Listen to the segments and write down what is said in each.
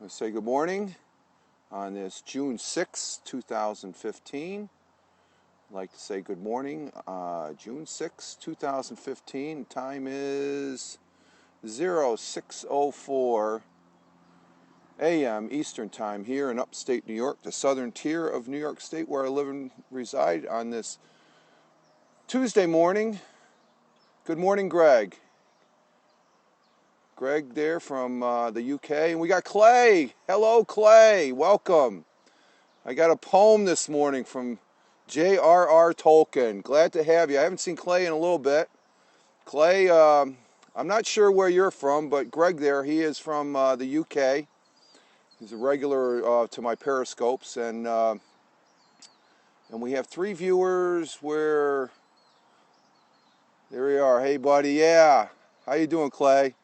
Let's say good morning on this June 6, 2015. I'd like to say good morning, June 6, 2015. Time is 06:04 a.m. Eastern Time here in upstate New York, the southern tier of New York State where I live and reside on this Tuesday morning. Good morning, Greg. Greg there from the UK. And we got Clay. Hello, Clay. Welcome. I got a poem this morning from J.R.R. Tolkien. Glad to have you. I haven't seen Clay in a little bit. Clay, I'm not sure where you're from, but Greg there, he is from the UK. He's a regular to my Periscopes. And we have 3 viewers where... There we are. Hey, buddy. Yeah. How you doing, Clay?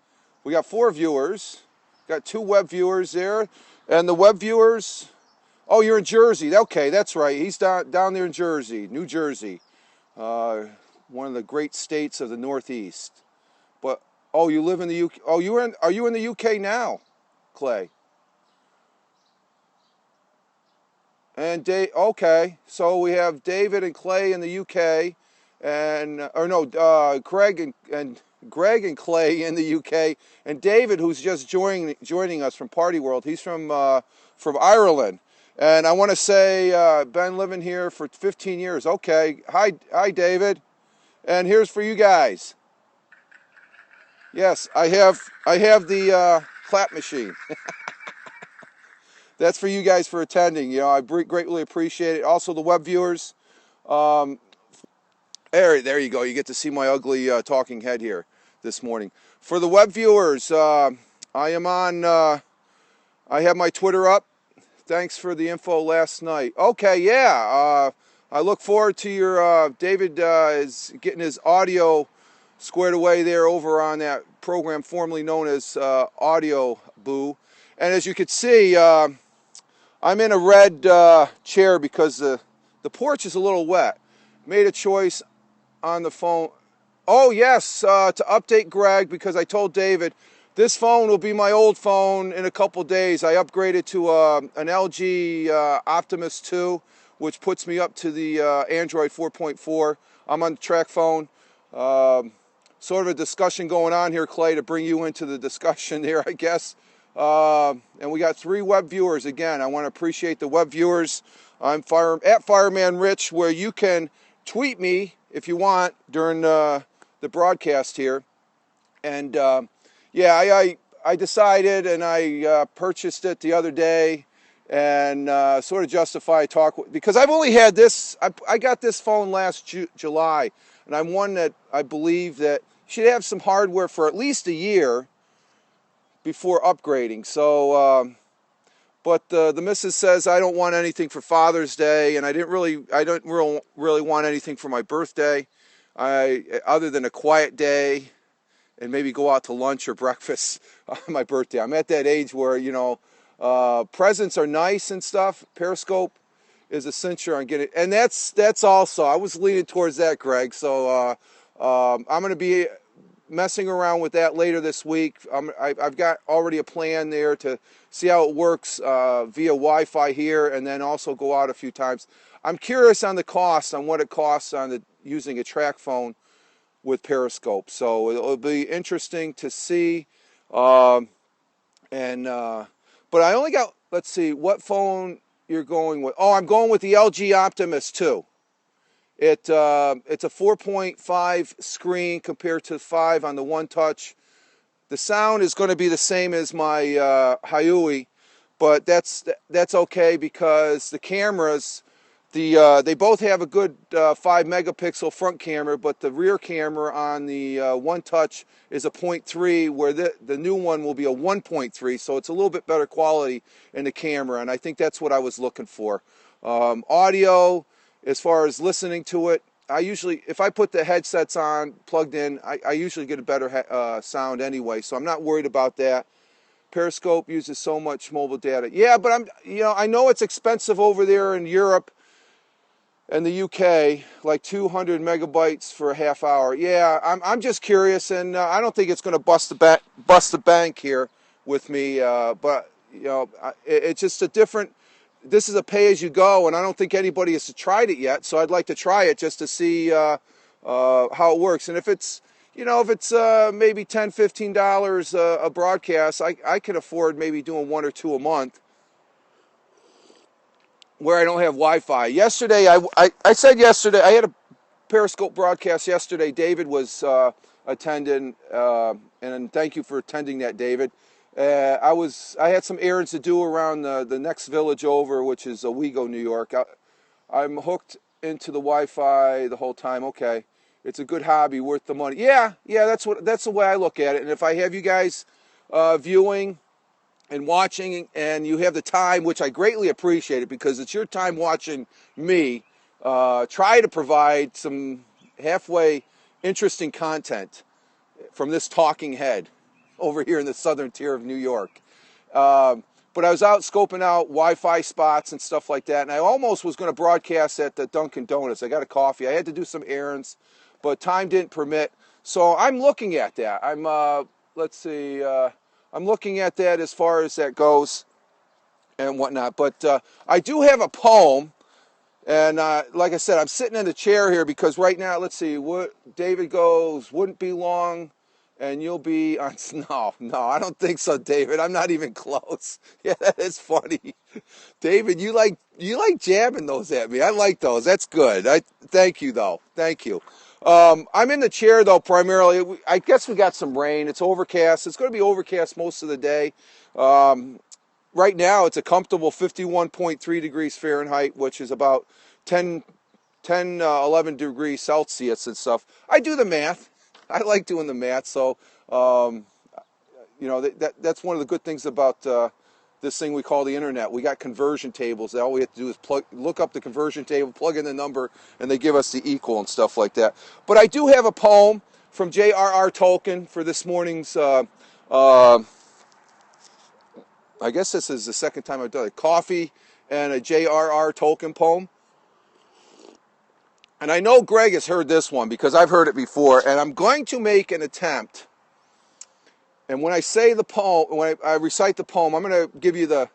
We got 4 viewers. Got 2 web viewers there. And the web viewers... Oh, you're in Jersey. Okay, that's right. He's down there in Jersey, New Jersey. One of the great states of the Northeast. But, oh, you live in the UK. Oh, are you in the UK now, Clay? And okay, so we have David and Clay in the UK. Greg and Clay in the UK, and David, who's just joining us from Party World. He's from Ireland, and I want to say been living here for 15 years. Okay, hi, David, and here's for you guys. Yes, I have the clap machine. That's for you guys for attending. You know, I greatly appreciate it. Also, the web viewers. There you go. You get to see my ugly talking head here this morning. For the web viewers, I am on, I have my Twitter up. Thanks for the info last night. Okay, yeah. I look forward to your, David is getting his audio squared away there over on that program formerly known as Audio Boo. And as you can see, I'm in a red chair because the porch is a little wet. Made a choice on the phone. Oh yes, to update Greg, because I told David this phone will be my old phone in a couple days. I upgraded to an LG Optimus 2, which puts me up to the Android 4.4. I'm on the track phone. Sort of a discussion going on here, Clay, to bring you into the discussion here, I guess. And we got 3 web viewers. Again, I want to appreciate the web viewers. I'm at Fireman Rich, where you can tweet me if you want during the broadcast here. And yeah, I decided, and I purchased it the other day, and sort of justify talk, because I've only had this. I got this phone last July, and I'm one that I believe that should have some hardware for at least a year before upgrading. So but the missus says I don't want anything for Father's Day, and I don't really want anything for my birthday, other than a quiet day, and maybe go out to lunch or breakfast on my birthday. I'm at that age where, you know, presents are nice and stuff. Periscope is a cincher on getting, and that's also, I was leaning towards that, Greg. So I'm going to be messing around with that later this week. I've got already a plan there to see how it works via Wi-Fi here, and then also go out a few times. I'm curious on the cost, on what it costs on using a track phone with Periscope. So it'll be interesting to see. But I only got, let's see, what phone you're going with. Oh, I'm going with the LG Optimus 2. It's a 4.5 screen compared to 5 on the One Touch. The sound is going to be the same as my Huawei, but that's okay, because the cameras, they both have a good 5 megapixel front camera, but the rear camera on the One Touch is a 0.3, where the new one will be a 1.3, so it's a little bit better quality in the camera, and I think that's what I was looking for. Audio, as far as listening to it, I usually, if I put the headsets on, plugged in, I usually get a better sound anyway, so I'm not worried about that. Periscope uses so much mobile data. Yeah, but I know it's expensive over there in Europe and the UK, like 200 megabytes for a half hour. Yeah, I'm just curious, and I don't think it's going to bust the bank here with me. But it's just a different. This is a pay-as-you-go, and I don't think anybody has tried it yet. So I'd like to try it just to see how it works. And if it's maybe $10, $15 a broadcast, I can afford maybe doing one or two a month where I don't have Wi-Fi. Yesterday, I said yesterday, I had a Periscope broadcast yesterday. David was attending, and thank you for attending that, David. I had some errands to do around the next village over, which is Owego, New York. I'm hooked into the Wi-Fi the whole time. Okay, it's a good hobby, worth the money. Yeah, that's the way I look at it. And if I have you guys viewing and watching, and you have the time, which I greatly appreciate it, because it's your time watching me try to provide some halfway interesting content from this talking head over here in the southern tier of New York. But I was out scoping out Wi-Fi spots and stuff like that, and I almost was going to broadcast at the Dunkin' Donuts. I got a coffee. I had to do some errands, but time didn't permit. So I'm looking at that. I'm looking at that as far as that goes and whatnot. But I do have a poem, and like I said, I'm sitting in the chair here because right now, let's see, what David goes, wouldn't be long, and you'll be on. No, I don't think so, David. I'm not even close. Yeah, that is funny. David, you like jabbing those at me. I like those. That's good. Thank you, though. Thank you. I'm in the chair, though, primarily. I guess we got some rain. It's overcast. It's going to be overcast most of the day. Right now, it's a comfortable 51.3 degrees Fahrenheit, which is about 11 degrees Celsius and stuff. I do the math. I like doing the math. So, that's one of the good things about this thing we call the internet. We got conversion tables. All we have to do is look up the conversion table, plug in the number, and they give us the equal and stuff like that. But I do have a poem from J.R.R. Tolkien for this morning's, I guess this is the second time I've done it, coffee and a J.R.R. Tolkien poem. And I know Greg has heard this one because I've heard it before, and I'm going to make an attempt. And when I say the poem, when I recite the poem, I'm going to give you the,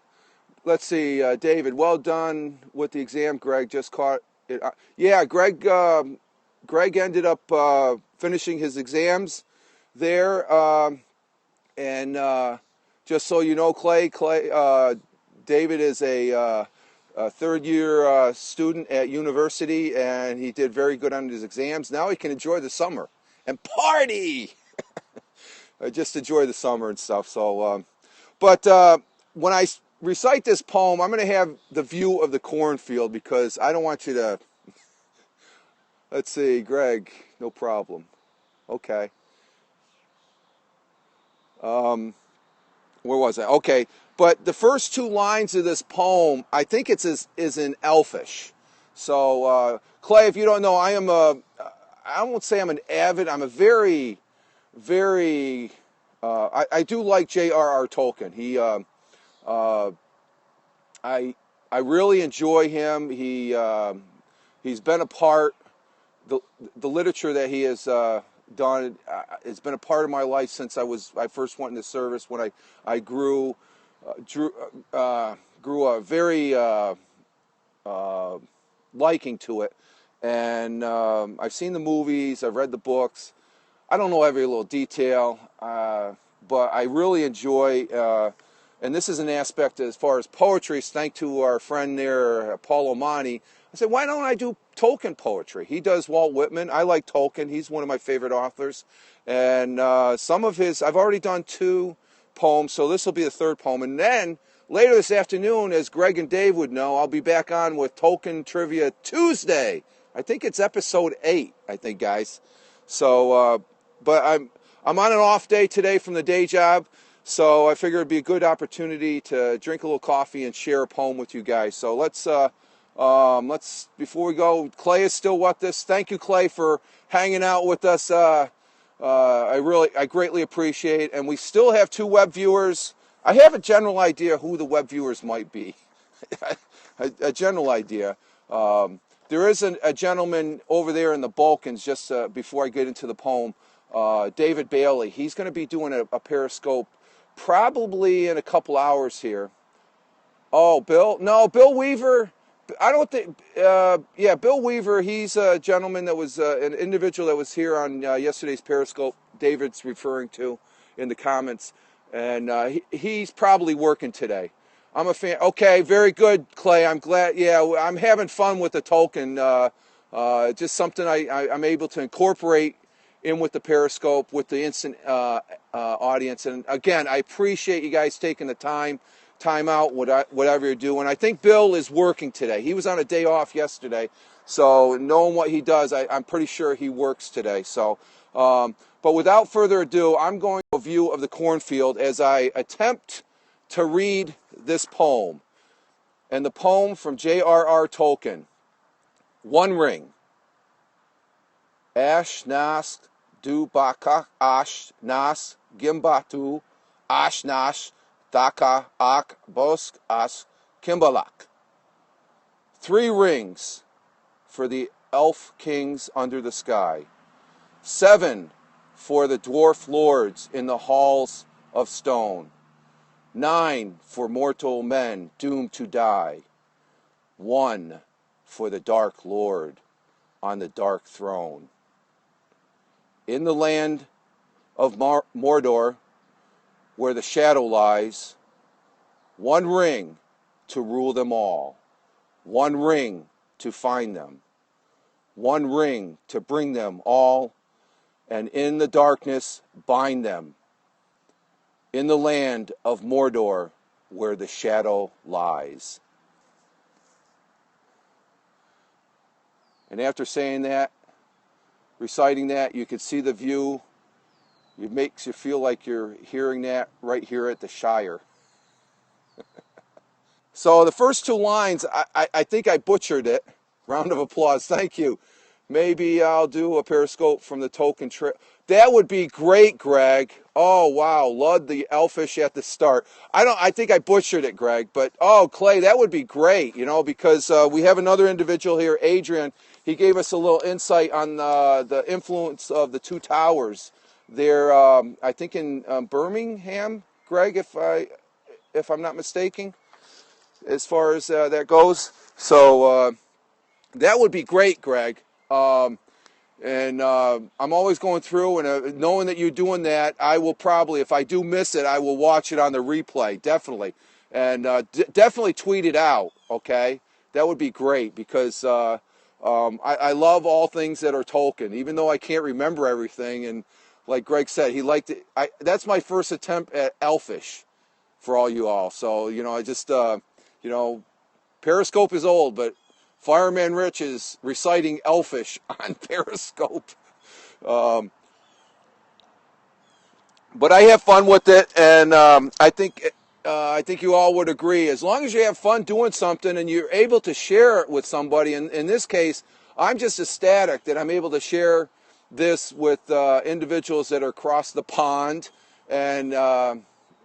let's see, David, well done with the exam, Greg, just caught it. Yeah, Greg ended up finishing his exams there. And just so you know, Clay, David is a third-year student at university, and he did very good on his exams. Now he can enjoy the summer and party. Just enjoy the summer and stuff. So, but when I recite this poem, I'm going to have the view of the cornfield because I don't want you to. Let's see, Greg, no problem. Okay. Where was I? Okay, but the first two lines of this poem, I think is in Elfish. So, Clay, if you don't know, I won't say I'm an avid, I'm a very, very, I do like J.R.R. Tolkien. I really enjoy him. He's been a part, the literature that he has done, it's been a part of my life since I first went into service, when I grew a very liking to it. And I've seen the movies, I've read the books. I don't know every little detail, but I really enjoy, and this is an aspect as far as poetry, thanks to our friend there, Paul Omani. I said, why don't I do Tolkien poetry? He does Walt Whitman. I like Tolkien. He's one of my favorite authors. And some of his, I've already done 2 poems, so this will be the 3rd poem. And then later this afternoon, as Greg and Dave would know, I'll be back on with Tolkien Trivia Tuesday. I think it's episode 8, I think, guys. So, but I'm on an off day today from the day job, so I figured it'd be a good opportunity to drink a little coffee and share a poem with you guys. So let's before we go, Clay is still with us. Thank you, Clay, for hanging out with us. I greatly appreciate it. And we still have 2 web viewers. I have a general idea who the web viewers might be. a general idea. There is a gentleman over there in the Balkans, just before I get into the poem, David Bailey. He's going to be doing a Periscope probably in a couple hours here. Oh, Bill? No, Bill Weaver. I don't think. Yeah, Bill Weaver. He's a gentleman that was an individual that was here on yesterday's Periscope. David's referring to in the comments, and he's probably working today. I'm a fan. Okay, very good, Clay. I'm glad. Yeah, I'm having fun with the Tolkien. Just something I'm able to incorporate in with the Periscope, with the instant audience. And again, I appreciate you guys taking the time out, whatever you're doing. I think Bill is working today. He was on a day off yesterday, so knowing what he does, I'm pretty sure he works today. So, but without further ado, I'm going to a view of the cornfield as I attempt to read this poem. And the poem from J.R.R. Tolkien, One Ring. Ash nas du baka ash nas gimbatu ash nash daka ak bosk as kimbalak. 3 rings for the elf kings under the sky. 7 for the dwarf lords in the halls of stone. 9 for mortal men doomed to die. 1 for the dark lord on the dark throne. In the land of Mordor, where the shadow lies, 1 ring to rule them all, 1 ring to find them, 1 ring to bring them all, and in the darkness bind them, in the land of Mordor, where the shadow lies. And after saying that, reciting that, you can see the view. It makes you feel like you're hearing that right here at the Shire. So the first 2 lines, I think I butchered it. Round of applause. Thank you. Maybe I'll do a Periscope from the Tolkien trip. That would be great, Greg. Oh, wow. Lud the elfish at the start. I think I butchered it, Greg. But, oh, Clay, that would be great, because we have another individual here, Adrian. He gave us a little insight on the influence of the 2 towers there, I think in Birmingham, Greg, if I'm not mistaken, as far as that goes. So that would be great, Greg. And I'm always going through, and knowing that you're doing that, I will probably, if I do miss it, I will watch it on the replay, definitely. And definitely tweet it out, okay? That would be great, because I love all things that are Tolkien, even though I can't remember everything. And like Greg said, he liked it. That's my first attempt at Elfish for all you all. So, I just, Periscope is old, but Fireman Rich is reciting Elfish on Periscope. But I have fun with it, and I think you all would agree. As long as you have fun doing something and you're able to share it with somebody, and in this case, I'm just ecstatic that I'm able to share this with individuals that are across the pond. And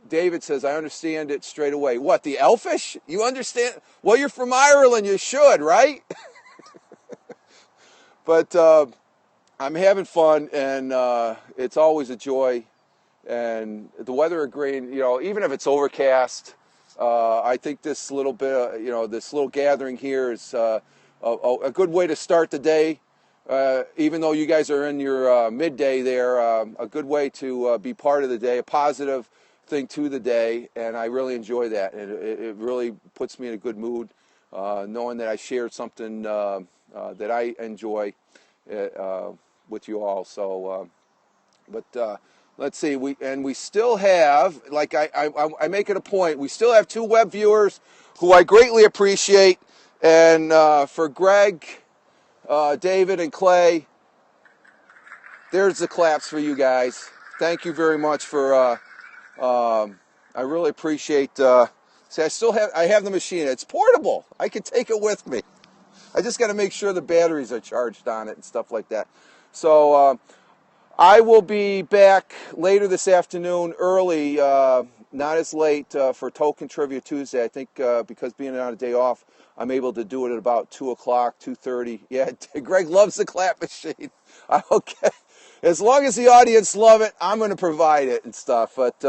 David says, I understand it straight away. What, the Elfish? You understand? Well, you're from Ireland. You should, right? But I'm having fun, and it's always a joy. And the weather agreeing, even if it's overcast, I think this little bit, this little gathering here is a good way to start the day. Even though you guys are in your midday there, a good way to be part of the day, a positive thing to the day, and I really enjoy that. And it really puts me in a good mood, knowing that I shared something that I enjoy with you all. So, but let's see, we still have, like I make it a point, we still have 2 web viewers who I greatly appreciate, and for Greg, David, and Clay, there's the claps for you guys. Thank you very much for. I really appreciate. See, I have the machine. It's portable. I can take it with me. I just got to make sure the batteries are charged on it and stuff like that. So I will be back later this afternoon, early, not as late, for Tolkien Trivia Tuesday. I think because being on a day off, I'm able to do it at about 2 o'clock, 2:30. Yeah, Greg loves the clap machine. Okay. As long as the audience love it, I'm going to provide it and stuff. But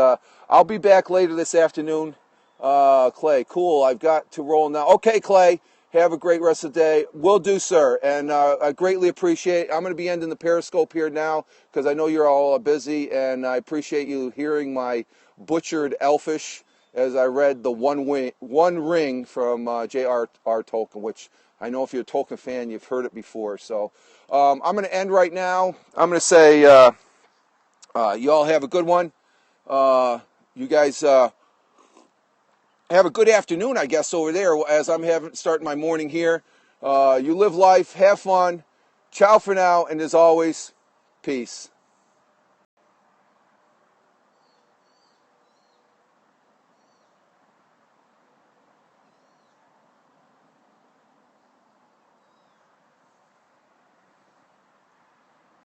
I'll be back later this afternoon. Clay, cool. I've got to roll now. Okay, Clay, have a great rest of the day. Will do, sir. And I greatly appreciate it. I'm going to be ending the Periscope here now because I know you're all busy, and I appreciate you hearing my butchered Elfish as I read the One Ring from J.R.R. Tolkien, which I know if you're a Tolkien fan, you've heard it before. So I'm going to end right now. I'm going to say you all have a good one. You guys have a good afternoon, I guess, over there as I'm starting my morning here. You live life, have fun. Ciao for now, and as always, peace.